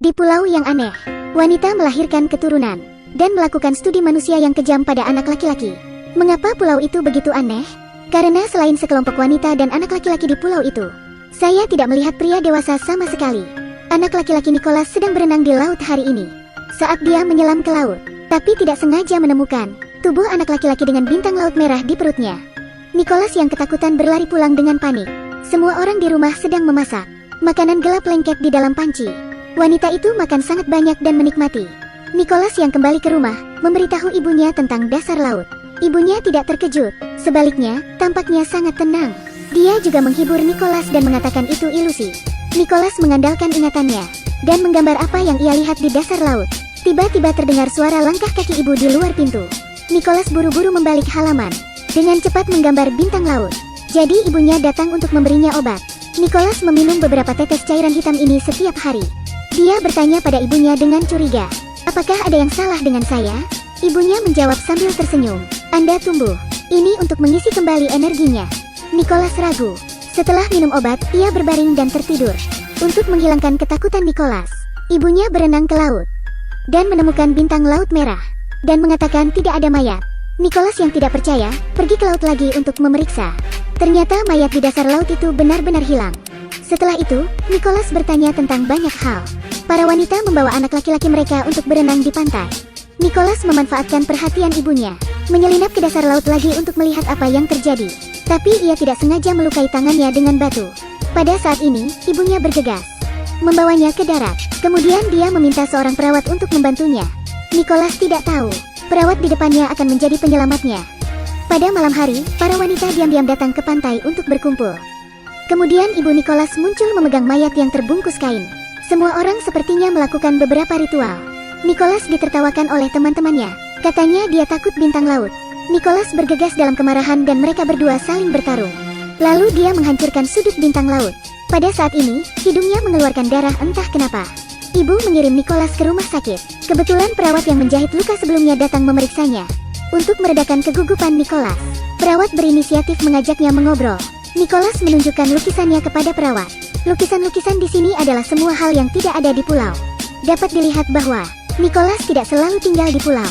Di pulau yang aneh, wanita melahirkan keturunan dan melakukan studi manusia yang kejam pada anak laki-laki. Mengapa pulau itu begitu aneh? Karena selain sekelompok wanita dan anak laki-laki di pulau itu, saya tidak melihat pria dewasa sama sekali. Anak laki-laki Nicholas sedang berenang di laut hari ini. Saat dia menyelam ke laut, tapi tidak sengaja menemukan tubuh anak laki-laki dengan bintang laut merah di perutnya. Nicholas yang ketakutan berlari pulang dengan panik. Semua orang di rumah sedang memasak makanan gelap lengket di dalam panci. Wanita itu makan sangat banyak dan menikmati. Nicholas yang kembali ke rumah, memberitahu ibunya tentang dasar laut. Ibunya tidak terkejut, sebaliknya, tampaknya sangat tenang. Dia juga menghibur Nicholas dan mengatakan itu ilusi. Nicholas mengandalkan ingatannya, dan menggambar apa yang ia lihat di dasar laut. Tiba-tiba terdengar suara langkah kaki ibu di luar pintu. Nicholas buru-buru membalik halaman, dengan cepat menggambar bintang laut. Jadi ibunya datang untuk memberinya obat. Nicholas meminum beberapa tetes cairan hitam ini setiap hari. Dia bertanya pada ibunya dengan curiga, "Apakah ada yang salah dengan saya?" Ibunya menjawab sambil tersenyum, "Anda tumbuh. Ini untuk mengisi kembali energinya." Nicholas ragu. Setelah minum obat, ia berbaring dan tertidur. Untuk menghilangkan ketakutan Nicholas, ibunya berenang ke laut dan menemukan bintang laut merah dan mengatakan tidak ada mayat. Nicholas yang tidak percaya, pergi ke laut lagi untuk memeriksa. Ternyata mayat di dasar laut itu benar-benar hilang. Setelah itu, Nicholas bertanya tentang banyak hal. Para wanita membawa anak laki-laki mereka untuk berenang di pantai. Nicholas memanfaatkan perhatian ibunya, menyelinap ke dasar laut lagi untuk melihat apa yang terjadi. Tapi ia tidak sengaja melukai tangannya dengan batu. Pada saat ini, ibunya bergegas, membawanya ke darat. Kemudian dia meminta seorang perawat untuk membantunya. Nicholas tidak tahu, perawat di depannya akan menjadi penyelamatnya. Pada malam hari, para wanita diam-diam datang ke pantai untuk berkumpul. Kemudian ibu Nicholas muncul memegang mayat yang terbungkus kain. Semua orang sepertinya melakukan beberapa ritual. Nicholas ditertawakan oleh teman-temannya. Katanya dia takut bintang laut. Nicholas bergegas dalam kemarahan dan mereka berdua saling bertarung. Lalu dia menghancurkan sudut bintang laut. Pada saat ini, hidungnya mengeluarkan darah entah kenapa. Ibu mengirim Nicholas ke rumah sakit. Kebetulan perawat yang menjahit luka sebelumnya datang memeriksanya. Untuk meredakan kegugupan Nicholas, perawat berinisiatif mengajaknya mengobrol. Nicholas menunjukkan lukisannya kepada perawat. Lukisan-lukisan di sini adalah semua hal yang tidak ada di pulau. Dapat dilihat bahwa Nicholas tidak selalu tinggal di pulau.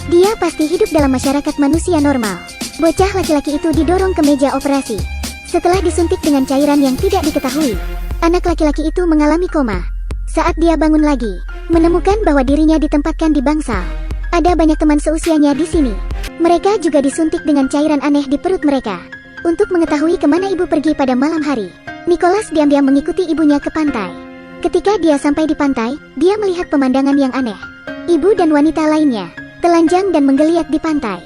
Dia pasti hidup dalam masyarakat manusia normal. Bocah laki-laki itu didorong ke meja operasi. Setelah disuntik dengan cairan yang tidak diketahui, anak laki-laki itu mengalami koma. Saat dia bangun lagi, menemukan bahwa dirinya ditempatkan di bangsal. Ada banyak teman seusianya di sini. Mereka juga disuntik dengan cairan aneh di perut mereka. Untuk mengetahui kemana ibu pergi pada malam hari, Nicholas diam-diam mengikuti ibunya ke pantai. Ketika dia sampai di pantai, dia melihat pemandangan yang aneh. Ibu dan wanita lainnya telanjang dan menggeliat di pantai.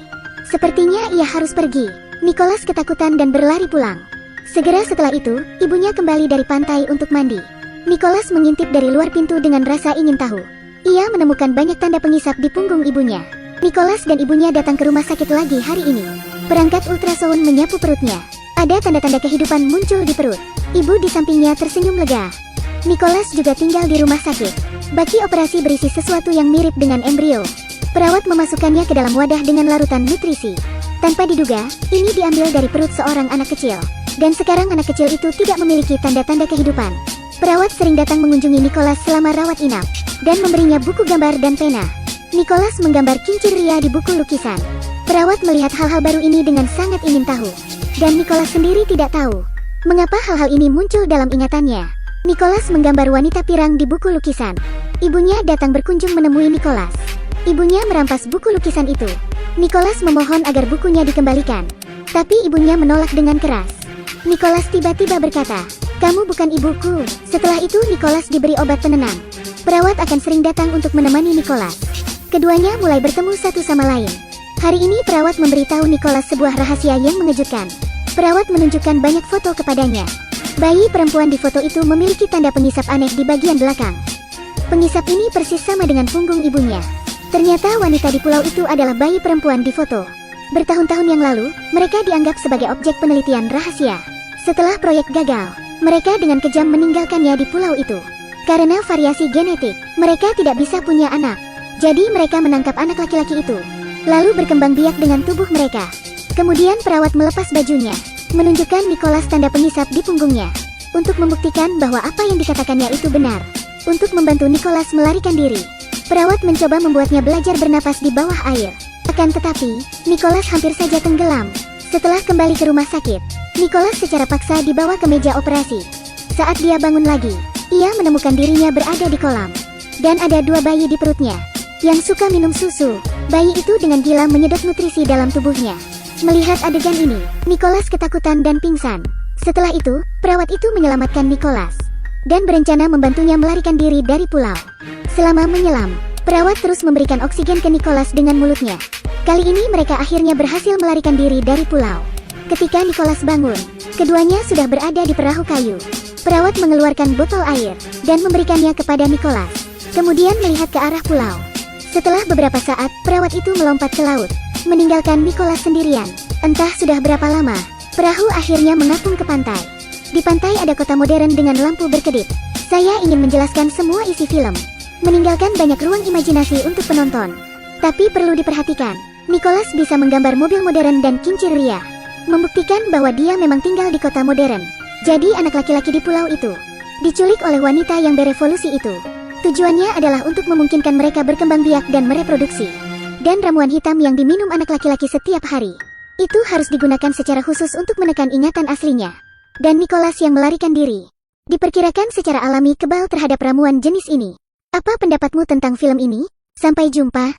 Sepertinya ia harus pergi. Nicholas ketakutan dan berlari pulang. Segera setelah itu, ibunya kembali dari pantai untuk mandi. Nicholas mengintip dari luar pintu dengan rasa ingin tahu. Ia menemukan banyak tanda pengisap di punggung ibunya. Nicholas dan ibunya datang ke rumah sakit lagi hari ini. Perangkat ultrasound menyapu perutnya. Ada tanda-tanda kehidupan muncul di perut. Ibu di sampingnya tersenyum lega. Nicholas juga tinggal di rumah sakit. Baki operasi berisi sesuatu yang mirip dengan embrio. Perawat memasukkannya ke dalam wadah dengan larutan nutrisi. Tanpa diduga, ini diambil dari perut seorang anak kecil. Dan sekarang anak kecil itu tidak memiliki tanda-tanda kehidupan. Perawat sering datang mengunjungi Nicholas selama rawat inap, dan memberinya buku gambar dan pena. Nicholas menggambar kincir ria di buku lukisan. Perawat melihat hal-hal baru ini dengan sangat ingin tahu. Dan Nicholas sendiri tidak tahu mengapa hal-hal ini muncul dalam ingatannya. Nicholas menggambar wanita pirang di buku lukisan. Ibunya datang berkunjung menemui Nicholas. Ibunya merampas buku lukisan itu. Nicholas memohon agar bukunya dikembalikan. Tapi ibunya menolak dengan keras. Nicholas tiba-tiba berkata, "Kamu bukan ibuku." Setelah itu Nicholas diberi obat penenang. Perawat akan sering datang untuk menemani Nicholas. Keduanya mulai bertemu satu sama lain. Hari ini perawat memberitahu Nicholas sebuah rahasia yang mengejutkan. Perawat menunjukkan banyak foto kepadanya. Bayi perempuan di foto itu memiliki tanda pengisap aneh di bagian belakang. Pengisap ini persis sama dengan punggung ibunya. Ternyata wanita di pulau itu adalah bayi perempuan di foto. Bertahun-tahun yang lalu, mereka dianggap sebagai objek penelitian rahasia. Setelah proyek gagal, mereka dengan kejam meninggalkannya di pulau itu. Karena variasi genetik, mereka tidak bisa punya anak. Jadi mereka menangkap anak laki-laki itu, lalu berkembang biak dengan tubuh mereka. Kemudian perawat melepas bajunya, menunjukkan Nicholas tanda pengisap di punggungnya, untuk membuktikan bahwa apa yang dikatakannya itu benar. untuk membantu Nicholas melarikan diri. Perawat mencoba membuatnya belajar bernapas di bawah air. Akan tetapi, Nicholas hampir saja tenggelam. Setelah kembali ke rumah sakit, Nicholas secara paksa dibawa ke meja operasi. Saat dia bangun lagi, ia menemukan dirinya berada di kolam. Dan ada 2 bayi di perutnya yang suka minum susu. Bayi itu dengan gila menyedot nutrisi dalam tubuhnya. Melihat adegan ini, Nicholas ketakutan dan pingsan. Setelah itu, perawat itu menyelamatkan Nicholas dan berencana membantunya melarikan diri dari pulau. Selama menyelam, perawat terus memberikan oksigen ke Nicholas dengan mulutnya. Kali ini mereka akhirnya berhasil melarikan diri dari pulau. Ketika Nicholas bangun, keduanya sudah berada di perahu kayu. Perawat mengeluarkan botol air dan memberikannya kepada Nicholas, kemudian melihat ke arah pulau. Setelah beberapa saat, perawat itu melompat ke laut, meninggalkan Nicholas sendirian. Entah sudah berapa lama, perahu akhirnya mengapung ke pantai. Di pantai ada kota modern dengan lampu berkedip. Saya ingin menjelaskan semua isi film, meninggalkan banyak ruang imajinasi untuk penonton. Tapi perlu diperhatikan, Nicholas bisa menggambar mobil modern dan kincir ria, membuktikan bahwa dia memang tinggal di kota modern. Jadi anak laki-laki di pulau itu diculik oleh wanita yang berevolusi itu. Tujuannya adalah untuk memungkinkan mereka berkembang biak dan mereproduksi. Dan ramuan hitam yang diminum anak laki-laki setiap hari itu harus digunakan secara khusus untuk menekan ingatan aslinya. Dan Nicholas yang melarikan diri diperkirakan secara alami kebal terhadap ramuan jenis ini. Apa pendapatmu tentang film ini? Sampai jumpa.